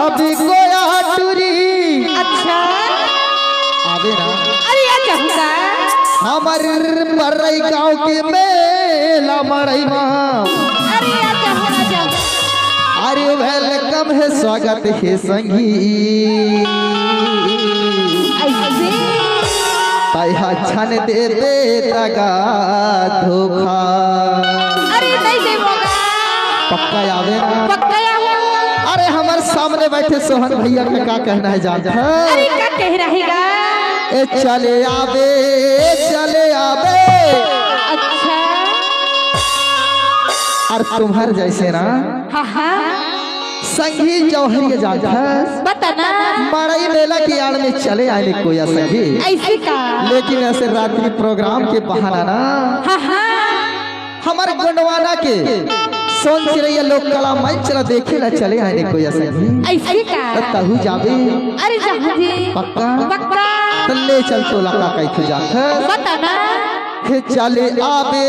अभी गोया टूरी। अच्छा आवे ना। अरे या कहूँगा हमार बरई गांव के मेला मरई माँ। अरे या कहूँगा जब अरे वेलकम है स्वागत है संगी ऐसे तैहा छन दे दे तगा धोखा। अरे नहीं देवोगा पक्का आवे ना। पक्का आवे। अरे हमारे सामने बैठे सोहन भैया का क्या कहना है जानता है? अरे क्या कह रहेगा? ए चले आवे चले आवे। अच्छा और तुम्हारे जैसे ना हाँ हाँ संगी जौहरी जानता है? बता ना मड़ई मेला की आड़ में चले आने को या संगी ऐसे का। लेकिन ऐसे रात्रि प्रोग्राम के बहाना ना हाँ हाँ हमारे गोंडवाना के सोन चिड़ैया लोक कला मंच ला देखे ला चले आने को या संगी ऐसे का। तहु जावे। अरे जाऊँगी पक्का पक्का। तल्ले चल तो लगा कैथु जाता है? बता ना हे चले आवे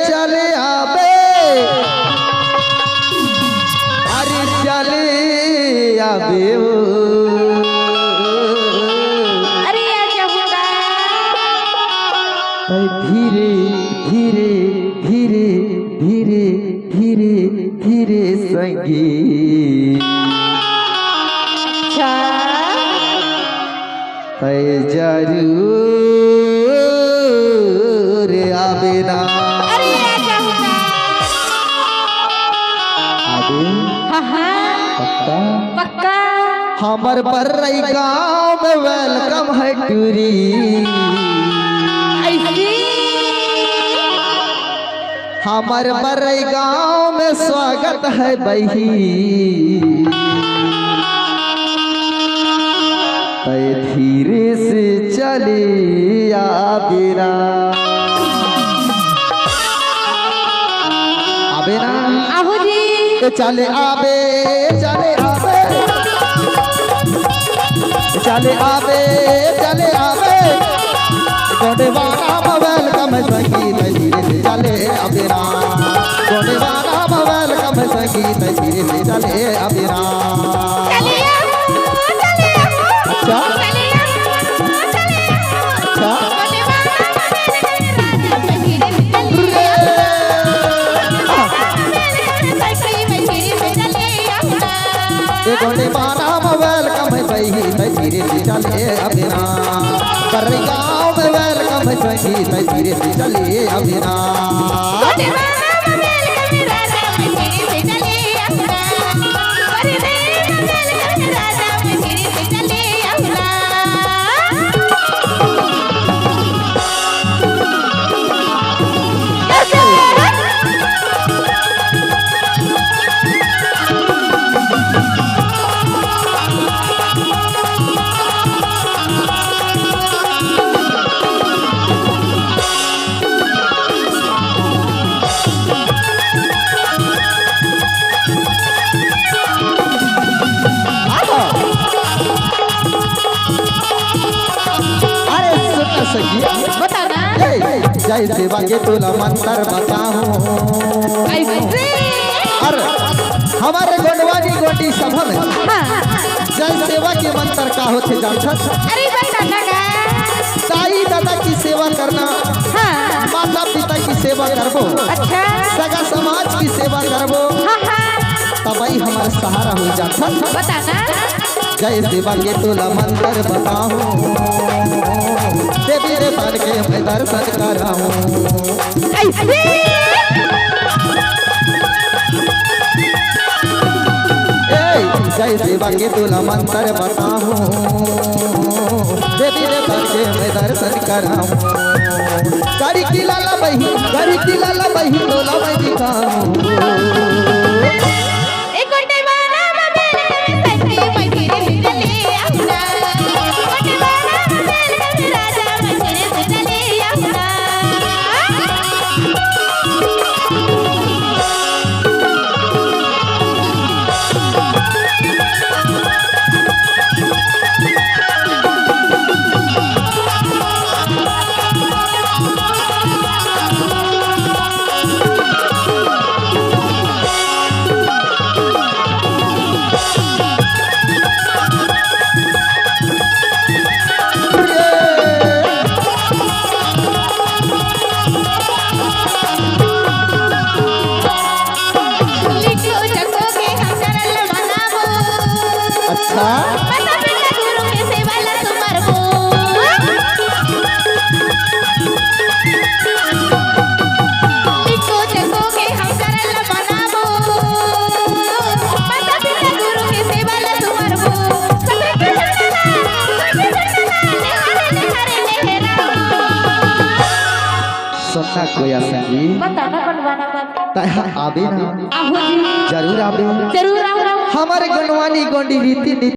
चले आवे। अरे चले आवे ओ। अरे या कहूँगा धीरे धीरे धीरे धीरे धीरे धीरे संगी अच्छा तय जरूर आवे ना। अरे या कहूँगा आवे हाँ हाँ पक्का। पक्का। हमर बरई गाँव में वेलकम है टूरी। ऐसे हमर बरई गाँव में स्वागत है बही तय धीरे से चले आबेना। आबे ना। आहो जी ए चले आबे चले आबे चले आबे चले आबे। गोंडवाना में वेलकम है संगीत धीरे से चले आबेना। गोंडवाना में वेलकम है संगीत धीरे से चले आबेना। अच्छा अच्छा गोंडवाना में वेलकम है बही धीरे से चले आबेना। बरई गाँव में वेलकम है संगीत धीरे से चले आबेना। बता ना जय सेवा के तुला मंत्र बताऊं। ऐसे अरे हमारे गोंडवानी गोटी सभा में हाँ जय सेवा के मंत्र का होते जानता? अरे बता ना दाई दादा की सेवा करना हाँ माता पिता की सेवा करबो अच्छा सगा समाज की सेवा करबो हाँ हाँ तबई हमारा सहारा हो जाता। बता ना जय सेवा के तुला मंत्र बताऊं। देवी रे बन के मैं दर्शन कराऊं। ऐसे जय सेवा के तुला मंत्र बताऊं। देवी रे बन के मैं दर्शन कराऊं। गाड़ी की लाला बही तोला मैं दिखाऊं। सन्ना कोया संगी बताना बनवाना बात तहा आबे ना आहो जी जरूर आबे जरूर आओ हमारे गुणवानी गोंडी रीति